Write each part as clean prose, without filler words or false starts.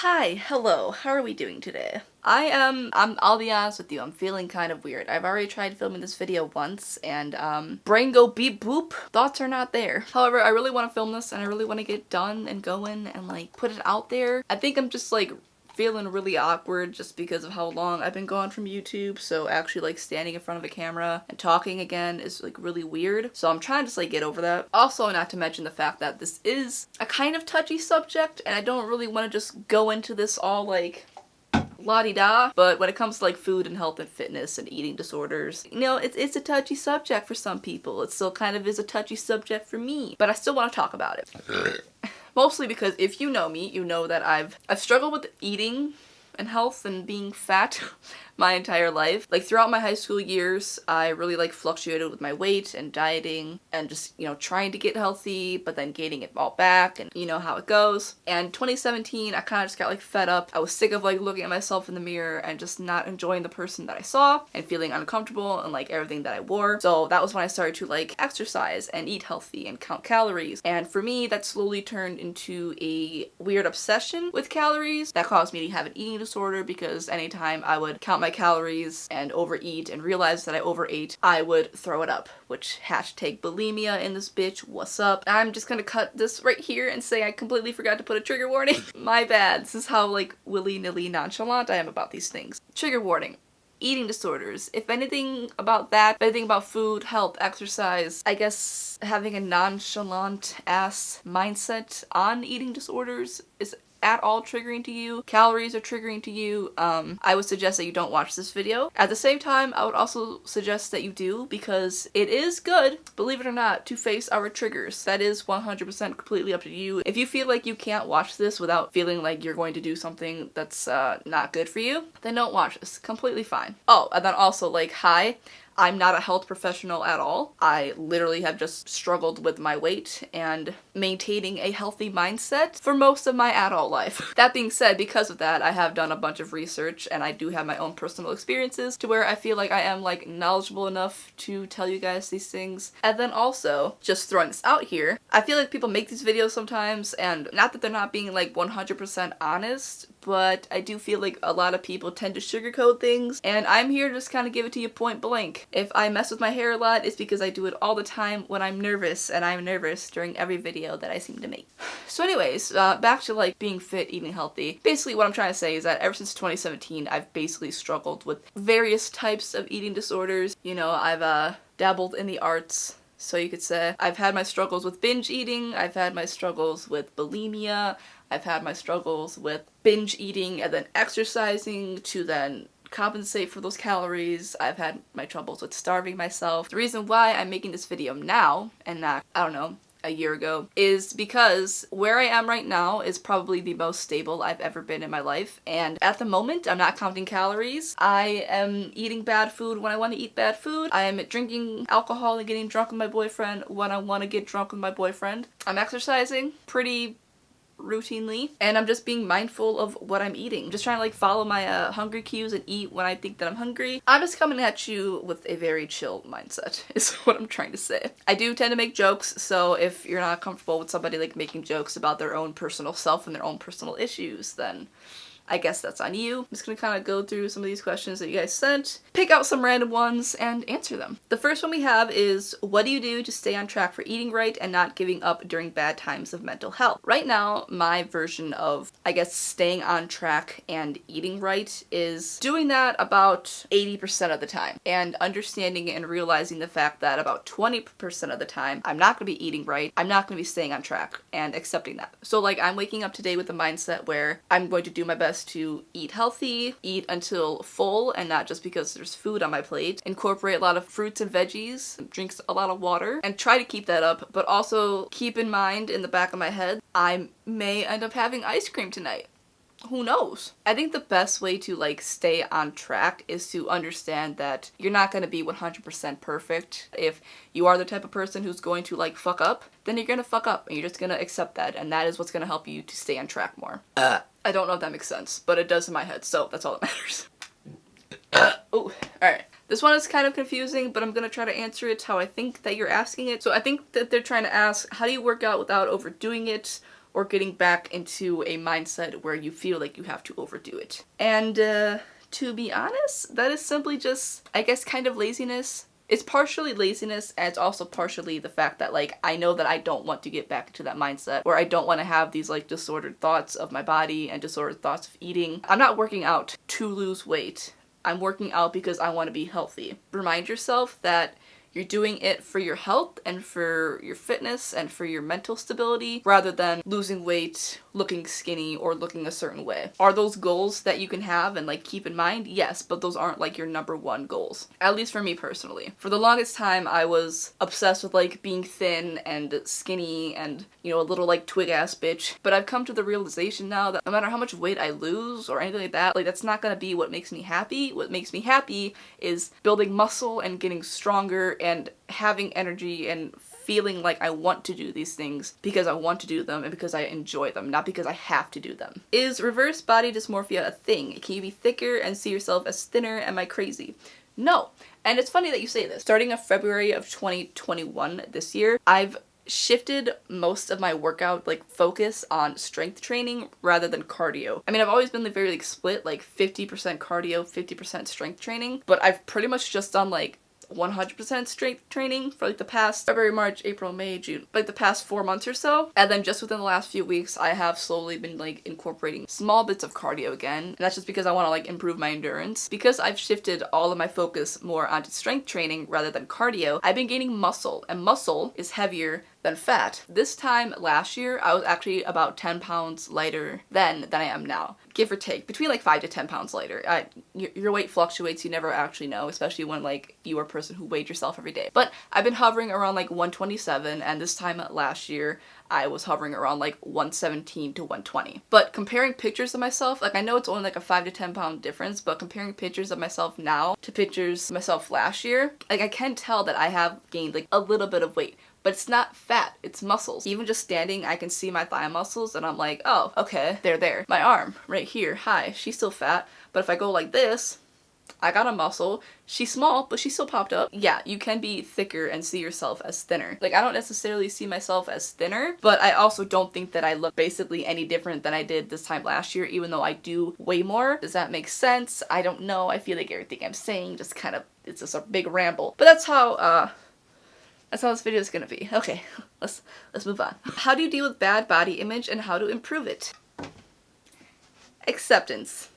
Hi, hello, how are we doing today? I'll be honest with you, I'm feeling kind of weird. I've already tried filming this video once and brain go beep boop, thoughts are not there. However, I really want to film this and I really want to get done and going and like put it out there. I think I'm just like feeling really awkward just because of how long I've been gone from YouTube, so actually like standing in front of a camera and talking again is like really weird. So I'm trying to just like get over that. Also, not to mention the fact that this is a kind of touchy subject and I don't really want to just go into this all like la-di-da, but when it comes to like food and health and fitness and eating disorders, you know, it's a touchy subject for some people. It still kind of is a touchy subject for me, but I still want to talk about it. Mostly because if you know me, you know that I've struggled with eating and health and being fat my entire life. Like throughout my high school years, I really like fluctuated with my weight and dieting and just, you know, trying to get healthy, but then gaining it all back and you know how it goes. And 2017, I kind of just got like fed up. I was sick of like looking at myself in the mirror and just not enjoying the person that I saw and feeling uncomfortable and like everything that I wore. So that was when I started to like exercise and eat healthy and count calories. And for me, that slowly turned into a weird obsession with calories that caused me to have an eating disorder, because anytime I would count my calories and overeat and realize that I overate, I would throw it up, which hashtag bulimia in this bitch, what's up? I'm just gonna cut this right here and say I completely forgot to put a trigger warning. My bad. This is how like willy-nilly nonchalant I am about these things. Trigger warning. Eating disorders. If anything about that, if anything about food, health, exercise, I guess having a nonchalant ass mindset on eating disorders is at all triggering to you, calories are triggering to you, I would suggest that you don't watch this video. At the same time, I would also suggest that you do, because it is good, believe it or not, to face our triggers. That is 100% completely up to you. If you feel like you can't watch this without feeling like you're going to do something that's not good for you, then don't watch this. Completely fine. Oh, and then also like, hi, I'm not a health professional at all. I literally have just struggled with my weight and maintaining a healthy mindset for most of my adult life. That being said, because of that, I have done a bunch of research and I do have my own personal experiences to where I feel like I am like knowledgeable enough to tell you guys these things. And then also, just throwing this out here, I feel like people make these videos sometimes, and not that they're not being like 100% honest, but I do feel like a lot of people tend to sugarcoat things, and I'm here to just kind of give it to you point blank. If I mess with my hair a lot, it's because I do it all the time when I'm nervous, and I'm nervous during every video that I seem to make. So anyways, back to like being fit, eating healthy. Basically what I'm trying to say is that ever since 2017, I've basically struggled with various types of eating disorders. You know, I've dabbled in the arts, so you could say. I've had my struggles with binge eating, I've had my struggles with bulimia, I've had my struggles with binge eating and then exercising to then compensate for those calories. I've had my troubles with starving myself. The reason why I'm making this video now and not, I don't know, a year ago, is because where I am right now is probably the most stable I've ever been in my life, and at the moment I'm not counting calories. I am eating bad food when I want to eat bad food. I am drinking alcohol and getting drunk with my boyfriend when I want to get drunk with my boyfriend. I'm exercising pretty routinely, and I'm just being mindful of what I'm eating. I'm just trying to like follow my hunger cues and eat when I think that I'm hungry. I'm just coming at you with a very chill mindset is what I'm trying to say. I do tend to make jokes, so if you're not comfortable with somebody like making jokes about their own personal self and their own personal issues, then I guess that's on you. I'm just gonna kind of go through some of these questions that you guys sent, pick out some random ones, and answer them. The first one we have is, what do you do to stay on track for eating right and not giving up during bad times of mental health? Right now, my version of, I guess, staying on track and eating right is doing that about 80% of the time, and understanding and realizing the fact that about 20% of the time, I'm not gonna be eating right, I'm not gonna be staying on track, and accepting that. So like, I'm waking up today with a mindset where I'm going to do my best to eat healthy, eat until full and not just because there's food on my plate, incorporate a lot of fruits and veggies, drinks a lot of water, and try to keep that up, but also keep in mind in the back of my head, I may end up having ice cream tonight. Who knows? I think the best way to like stay on track is to understand that you're not going to be 100% perfect. If you are the type of person who's going to like fuck up, then you're going to fuck up and you're just going to accept that, and that is what's going to help you to stay on track more. I don't know if that makes sense, but it does in my head, so that's all that matters. Oh, alright. This one is kind of confusing, but I'm gonna try to answer it how I think that you're asking it. So I think that they're trying to ask, how do you work out without overdoing it? or getting back into a mindset where you feel like you have to overdo it. And to be honest, that is simply just, I guess, kind of laziness. It's partially laziness, and it's also partially the fact that, like, I know that I don't want to get back into that mindset, or I don't want to have these, like, disordered thoughts of my body and disordered thoughts of eating. I'm not working out to lose weight. I'm working out because I want to be healthy. Remind yourself that you're doing it for your health and for your fitness and for your mental stability rather than losing weight, looking skinny, or looking a certain way. Are those goals that you can have and like keep in mind? Yes, but those aren't like your number one goals. At least for me personally. For the longest time, I was obsessed with like being thin and skinny and, you know, a little like twig ass bitch. But I've come to the realization now that no matter how much weight I lose or anything like that, like that's not gonna be what makes me happy. What makes me happy is building muscle and getting stronger and having energy and feeling like I want to do these things because I want to do them and because I enjoy them, not because I have to do them. Is reverse body dysmorphia a thing? Can you be thicker and see yourself as thinner? Am I crazy? No. And it's funny that you say this. Starting in February of 2021 this year, I've shifted most of my workout like focus on strength training rather than cardio. I mean, I've always been like, very like split, like 50% cardio, 50% strength training, but I've pretty much just done like 100% strength training for like the past February, March, April, May, June, like the past 4 months or so. And then just within the last few weeks, I have slowly been like incorporating small bits of cardio again. And that's just because I want to like improve my endurance. Because I've shifted all of my focus more onto strength training rather than cardio, I've been gaining muscle, and muscle is heavier than fat. This time last year, I was actually about 10 pounds lighter than I am now. Give or take, between like 5 to 10 pounds lighter. Your weight fluctuates, you never actually know, especially when like you are a person who weighed yourself every day. But I've been hovering around like 127, and this time last year, I was hovering around like 117 to 120. But comparing pictures of myself, like I know it's only like a 5 to 10 pound difference, but comparing pictures of myself now to pictures of myself last year, like I can tell that I have gained like a little bit of weight. But it's not fat, it's muscles. Even just standing, I can see my thigh muscles and I'm like, oh, okay, they're there. My arm, right here, hi, she's still fat. But if I go like this, I got a muscle. She's small, but she still popped up. Yeah, you can be thicker and see yourself as thinner. Like, I don't necessarily see myself as thinner, but I also don't think that I look basically any different than I did this time last year, even though I do way more. Does that make sense? I don't know. I feel like everything I'm saying just kind of, it's just a big ramble. But that's how this video is gonna be. Okay, let's move on. How do you deal with bad body image and how to improve it? Acceptance.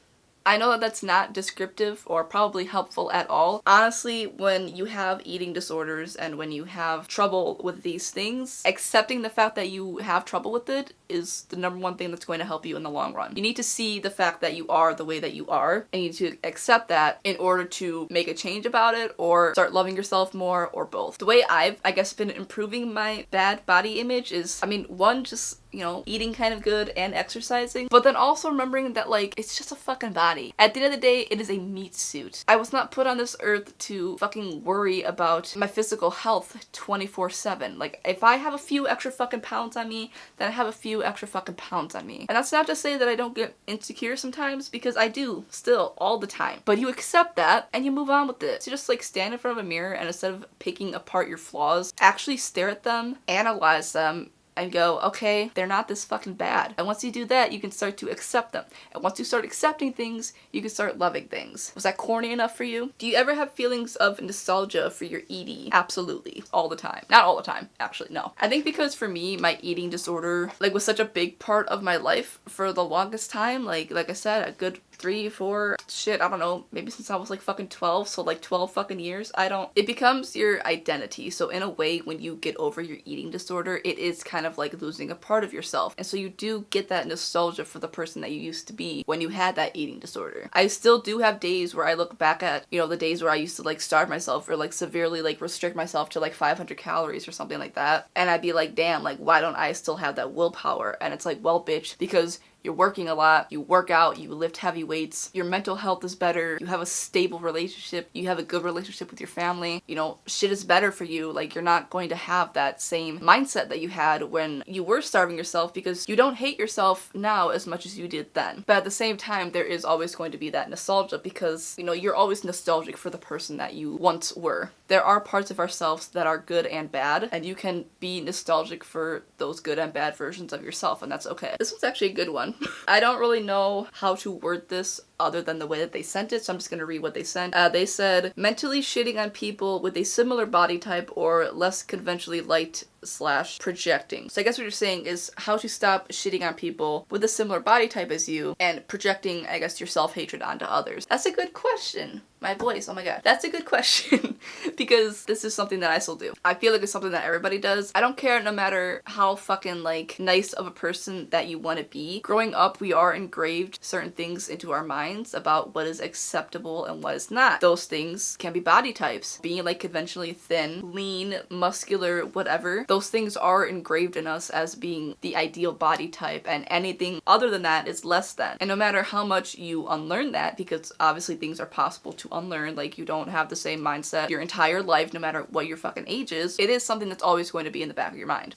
I know that that's not descriptive or probably helpful at all. Honestly, when you have eating disorders and when you have trouble with these things, accepting the fact that you have trouble with it is the number one thing that's going to help you in the long run. You need to see the fact that you are the way that you are, and you need to accept that in order to make a change about it or start loving yourself more, or both. The way I've, I guess, been improving my bad body image is, I mean, one, just, you know, eating kind of good and exercising, but then also remembering that, like, it's just a fucking body. At the end of the day, it is a meat suit. I was not put on this earth to fucking worry about my physical health 24/7. Like, if I have a few extra fucking pounds on me, then I have a few extra fucking pounds on me. And that's not to say that I don't get insecure sometimes, because I do, still, all the time. But you accept that, and you move on with it. So just, like, stand in front of a mirror, and instead of picking apart your flaws, actually stare at them, analyze them, and go, okay, they're not this fucking bad. And once you do that, you can start to accept them. And once you start accepting things, you can start loving things. Was that corny enough for you? Do you ever have feelings of nostalgia for your eating? Absolutely. All the time. Not all the time, actually, no. I think because for me, my eating disorder, like, was such a big part of my life for the longest time. Like I said, a good 3, 4, shit, I don't know, maybe since I was like fucking 12, so like 12 fucking years. It becomes your identity. So in a way, when you get over your eating disorder, it is kind of like losing a part of yourself. And so you do get that nostalgia for the person that you used to be when you had that eating disorder. I still do have days where I look back at, you know, the days where I used to like starve myself or like severely like restrict myself to like 500 calories or something like that. And I'd be like, damn, like, why don't I still have that willpower? And it's like, well, bitch, because you're working a lot, you work out, you lift heavy weights, your mental health is better, you have a stable relationship, you have a good relationship with your family, you know, shit is better for you. Like, you're not going to have that same mindset that you had when you were starving yourself, because you don't hate yourself now as much as you did then. But at the same time, there is always going to be that nostalgia, because, you know, you're always nostalgic for the person that you once were. There are parts of ourselves that are good and bad, and you can be nostalgic for those good and bad versions of yourself, and that's okay. This one's actually a good one. I don't really know how to word this other than the way that they sent it, so I'm just gonna read what they sent. They said, mentally shitting on people with a similar body type or less conventionally light / projecting. So I guess what you're saying is how to stop shitting on people with a similar body type as you and projecting, I guess, your self-hatred onto others. That's a good question. My voice, oh my god. That's a good question because this is something that I still do. I feel like it's something that everybody does. I don't care no matter how fucking like nice of a person that you want to be. Growing up, we are engraved certain things into our minds about what is acceptable and what is not. Those things can be body types. Being like conventionally thin, lean, muscular, whatever. Those things are engraved in us as being the ideal body type, and anything other than that is less than. And no matter how much you unlearn that, because obviously things are possible to unlearn, like you don't have the same mindset your entire life no matter what your fucking age is, it is something that's always going to be in the back of your mind.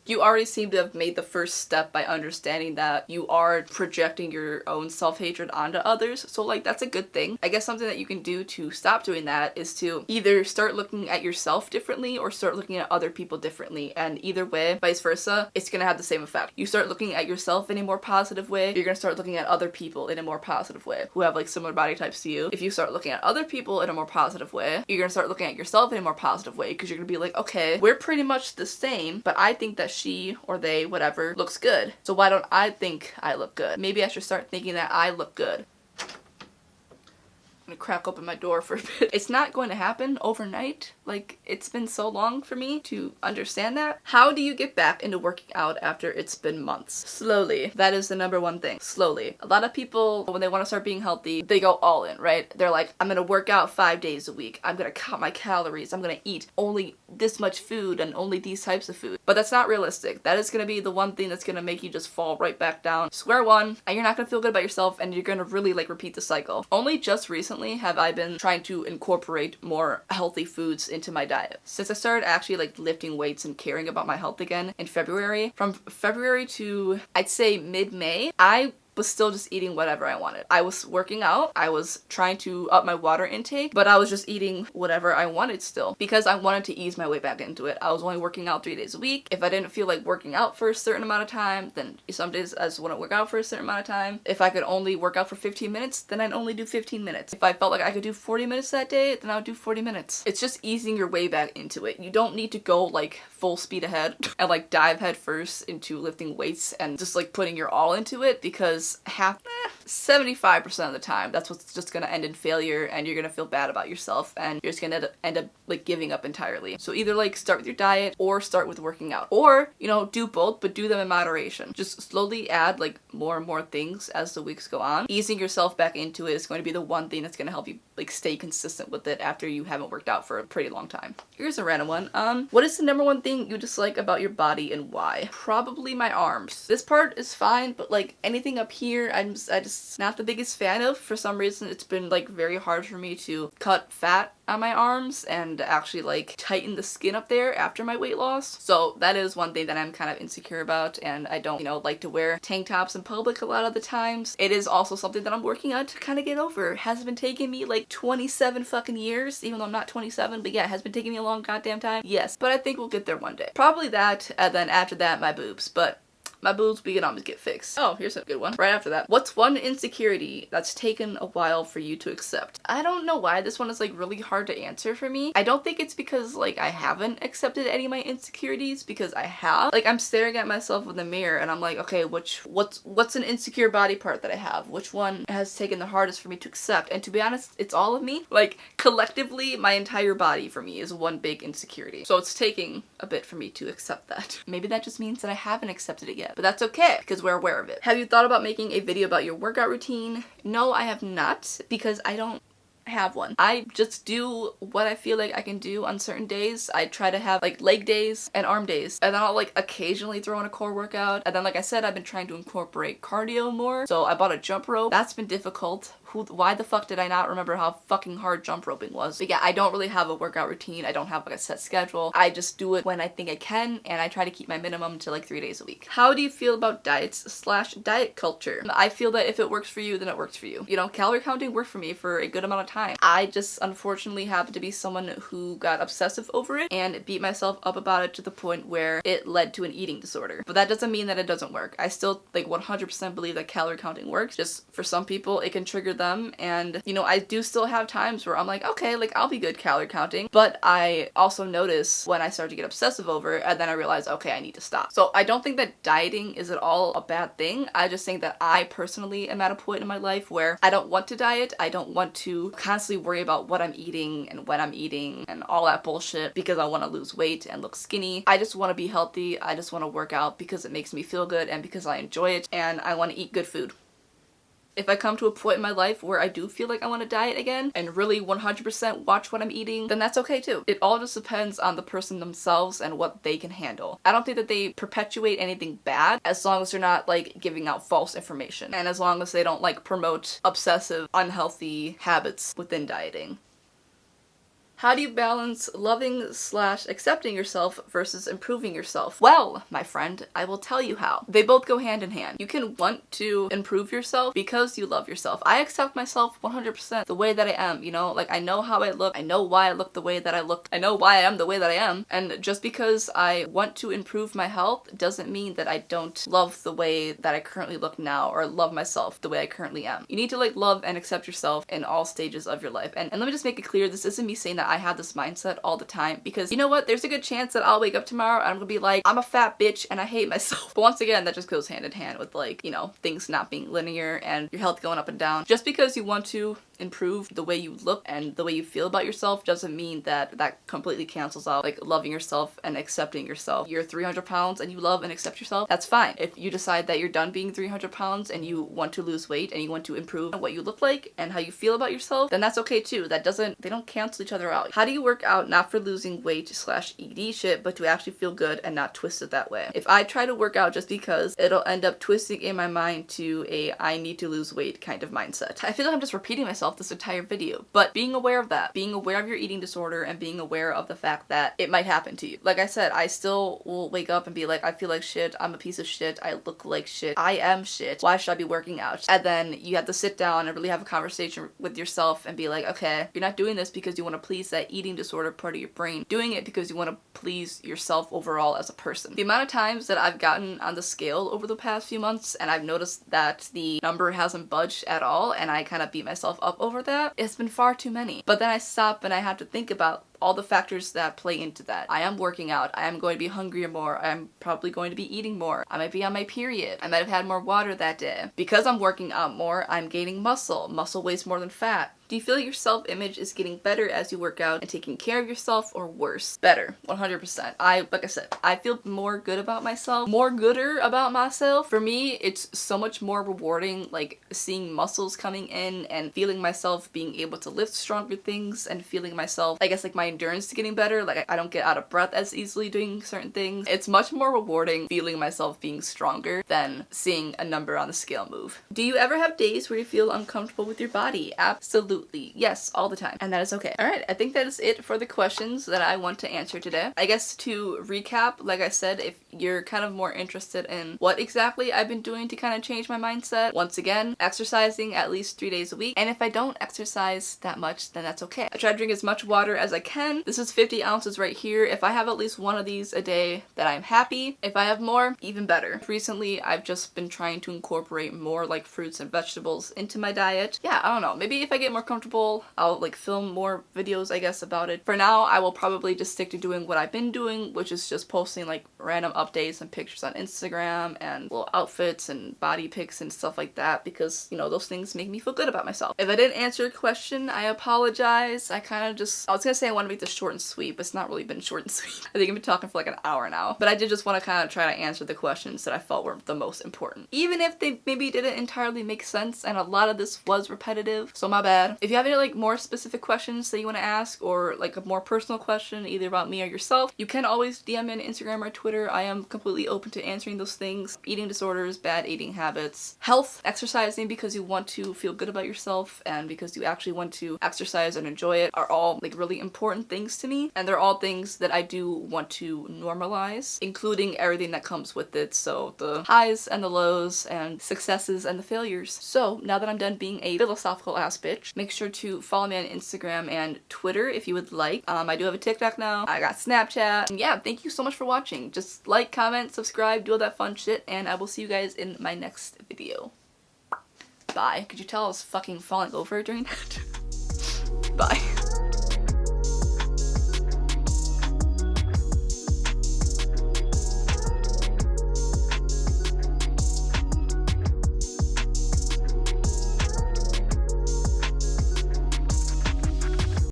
You already seem to have made the first step by understanding that you are projecting your own self-hatred onto others, so like that's a good thing. I guess something that you can do to stop doing that is to either start looking at yourself differently or start looking at other people differently, and either way, vice versa, it's gonna have the same effect. You start looking at yourself in a more positive way, you're gonna start looking at other people in a more positive way who have like similar body types to you. If you start looking at other people in a more positive way, you're gonna start looking at yourself in a more positive way, because you're gonna be like, okay, we're pretty much the same, but I think that she or they, whatever, looks good. So why don't I think I look good? Maybe I should start thinking that I look good. I'm gonna crack open my door for a bit. It's not going to happen overnight. Like, it's been so long for me to understand that. How do you get back into working out after it's been months? Slowly. That is the number one thing. Slowly. A lot of people, when they want to start being healthy, they go all in, right? They're like, I'm gonna work out 5 days a week. I'm gonna count my calories. I'm gonna eat only this much food and only these types of food. But that's not realistic. That is gonna be the one thing that's gonna make you just fall right back down square one, and you're not gonna feel good about yourself, and you're gonna really like repeat the cycle. Only just recently have I been trying to incorporate more healthy foods into my diet. Since I started actually like lifting weights and caring about my health again in February, from February to I'd say mid-May, I was still just eating whatever I wanted. I was working out, I was trying to up my water intake, but I was just eating whatever I wanted still, because I wanted to ease my way back into it. I was only working out 3 days a week. If I didn't feel like working out for a certain amount of time, then some days I just want to work out for a certain amount of time. If I could only work out for 15 minutes, then I'd only do 15 minutes. If I felt like I could do 40 minutes that day, then I would do 40 minutes. It's just easing your way back into it. You don't need to go like full speed ahead and like dive head first into lifting weights and just like putting your all into it, because 75% of the time that's what's just gonna end in failure, and you're gonna feel bad about yourself, and you're just gonna end up like giving up entirely. So either like start with your diet or start with working out, or you know, do both, but do them in moderation. Just slowly add like more and more things as the weeks go on. Easing yourself back into it is going to be the one thing that's going to help you like stay consistent with it after you haven't worked out for a pretty long time. Here's a random one. What is the number one thing you dislike about your body and why? Probably my arms. This part is fine, but like anything up here, I just not the biggest fan of. For some reason, it's been like very hard for me to cut fat on my arms and actually like tighten the skin up there after my weight loss. So that is one thing that I'm kind of insecure about, and I don't, you know, like to wear tank tops in public a lot of the times. It is also something that I'm working on to kind of get over. It has been taking me like 27 fucking years, even though I'm not 27, but yeah, it has been taking me a long goddamn time. Yes, but I think we'll get there one day. Probably that, and then after that, my boobs, but my boobs, we can always get fixed. Oh, here's a good one. Right after that. What's one insecurity that's taken a while for you to accept? I don't know why this one is like really hard to answer for me. I don't think it's because like I haven't accepted any of my insecurities, because I have. Like I'm staring at myself in the mirror and I'm like, okay, what's an insecure body part that I have? Which one has taken the hardest for me to accept? And to be honest, it's all of me. Like collectively, my entire body for me is one big insecurity. So it's taking a bit for me to accept that. Maybe that just means that I haven't accepted it yet. But that's okay, because we're aware of it. Have you thought about making a video about your workout routine? No, I have not, because I don't have one. I just do what I feel like I can do on certain days. I try to have like leg days and arm days, and then I'll like occasionally throw in a core workout. And then like I said, I've been trying to incorporate cardio more. So I bought a jump rope. That's been difficult. Why the fuck did I not remember how fucking hard jump roping was? But yeah, I don't really have a workout routine. I don't have like a set schedule. I just do it when I think I can, and I try to keep my minimum to like 3 days a week. How do you feel about diets/diet culture? I feel that if it works for you, then it works for you. You know, calorie counting worked for me for a good amount of time. I just unfortunately happen to be someone who got obsessive over it and beat myself up about it to the point where it led to an eating disorder. But that doesn't mean that it doesn't work. I still like 100% believe that calorie counting works. Just for some people, it can trigger them, and you know, I do still have times where I'm like, okay, like I'll be good calorie counting, but I also notice when I start to get obsessive over it, and then I realize, okay, I need to stop. So I don't think that dieting is at all a bad thing. I just think that I personally am at a point in my life where I don't want to diet. I don't want to constantly worry about what I'm eating and when I'm eating and all that bullshit because I want to lose weight and look skinny. I just want to be healthy. I just want to work out because it makes me feel good and because I enjoy it, and I want to eat good food. If I come to a point in my life where I do feel like I want to diet again and really 100% watch what I'm eating, then that's okay too. It all just depends on the person themselves and what they can handle. I don't think that they perpetuate anything bad as long as they're not like giving out false information, and as long as they don't like promote obsessive, unhealthy habits within dieting. How do you balance loving/accepting yourself versus improving yourself? Well, my friend, I will tell you how. They both go hand in hand. You can want to improve yourself because you love yourself. I accept myself 100% the way that I am, you know? Like, I know how I look. I know why I look the way that I look. I know why I am the way that I am. And just because I want to improve my health doesn't mean that I don't love the way that I currently look now or love myself the way I currently am. You need to like love and accept yourself in all stages of your life. And let me just make it clear, this isn't me saying that I have this mindset all the time, because you know what, there's a good chance that I'll wake up tomorrow and I'm gonna be like, I'm a fat bitch and I hate myself. But once again, that just goes hand in hand with like, you know, things not being linear and your health going up and down. Just because you want to improve the way you look and the way you feel about yourself doesn't mean that that completely cancels out like loving yourself and accepting yourself. You're 300 pounds and you love and accept yourself, that's fine. If you decide that you're done being 300 pounds and you want to lose weight and you want to improve what you look like and how you feel about yourself, then that's okay too. They don't cancel each other out. How do you work out not for losing weight/ED shit, but to actually feel good and not twist it that way? If I try to work out just because, it'll end up twisting in my mind to a I need to lose weight kind of mindset. I feel like I'm just repeating myself this entire video, but being aware of that, being aware of your eating disorder and being aware of the fact that it might happen to you. Like I said, I still will wake up and be like, I feel like shit, I'm a piece of shit, I look like shit, I am shit, why should I be working out? And then you have to sit down and really have a conversation with yourself and be like, okay, you're not doing this because you want to please that eating disorder part of your brain, doing it because you want to please yourself overall as a person. The amount of times that I've gotten on the scale over the past few months and I've noticed that the number hasn't budged at all and I kind of beat myself up over that, it's been far too many. But then I stop and I have to think about all the factors that play into that. I am working out. I am going to be hungrier more. I'm probably going to be eating more. I might be on my period. I might have had more water that day. Because I'm working out more, I'm gaining muscle. Muscle weighs more than fat. Do you feel your self-image is getting better as you work out and taking care of yourself, or worse? Better, 100%. Like I said, I feel more good about myself, more gooder about myself. For me, it's so much more rewarding, like seeing muscles coming in and feeling myself being able to lift stronger things and feeling myself, I guess like my endurance getting better. Like I don't get out of breath as easily doing certain things. It's much more rewarding feeling myself being stronger than seeing a number on the scale move. Do you ever have days where you feel uncomfortable with your body? Absolutely. Yes, all the time. And that is okay. Alright, I think that is it for the questions that I want to answer today. I guess to recap, like I said, if you're kind of more interested in what exactly I've been doing to kind of change my mindset, once again, exercising at least 3 days a week. And if I don't exercise that much, then that's okay. I try to drink as much water as I can. This is 50 ounces right here. If I have at least one of these a day, then I'm happy. If I have more, even better. Recently, I've just been trying to incorporate more like fruits and vegetables into my diet. Yeah, I don't know. Maybe if I get more comfortable, I'll like film more videos, I guess, about it. For now, I will probably just stick to doing what I've been doing, which is just posting like random updates and pictures on Instagram and little outfits and body pics and stuff like that because, you know, those things make me feel good about myself. If I didn't answer your question, I apologize. I was gonna say I want to make this short and sweet, but it's not really been short and sweet. I think I've been talking for like an hour now. But I did just want to kind of try to answer the questions that I felt were the most important. Even if they maybe didn't entirely make sense and a lot of this was repetitive, so my bad. If you have any like more specific questions that you want to ask or like a more personal question either about me or yourself, you can always DM me on Instagram or Twitter. I am completely open to answering those things. Eating disorders, bad eating habits, health, exercising because you want to feel good about yourself and because you actually want to exercise and enjoy it are all like really important things to me, and they're all things that I do want to normalize, including everything that comes with it, so the highs and the lows and successes and the failures. So now that I'm done being a philosophical ass bitch, make sure to follow me on Instagram and Twitter if you would like. I do have a TikTok now, I got Snapchat, and yeah, thank you so much for watching. Just like, comment, subscribe, do all that fun shit, and I will see you guys in my next video. Bye. Could you tell I was fucking falling over during that? Bye.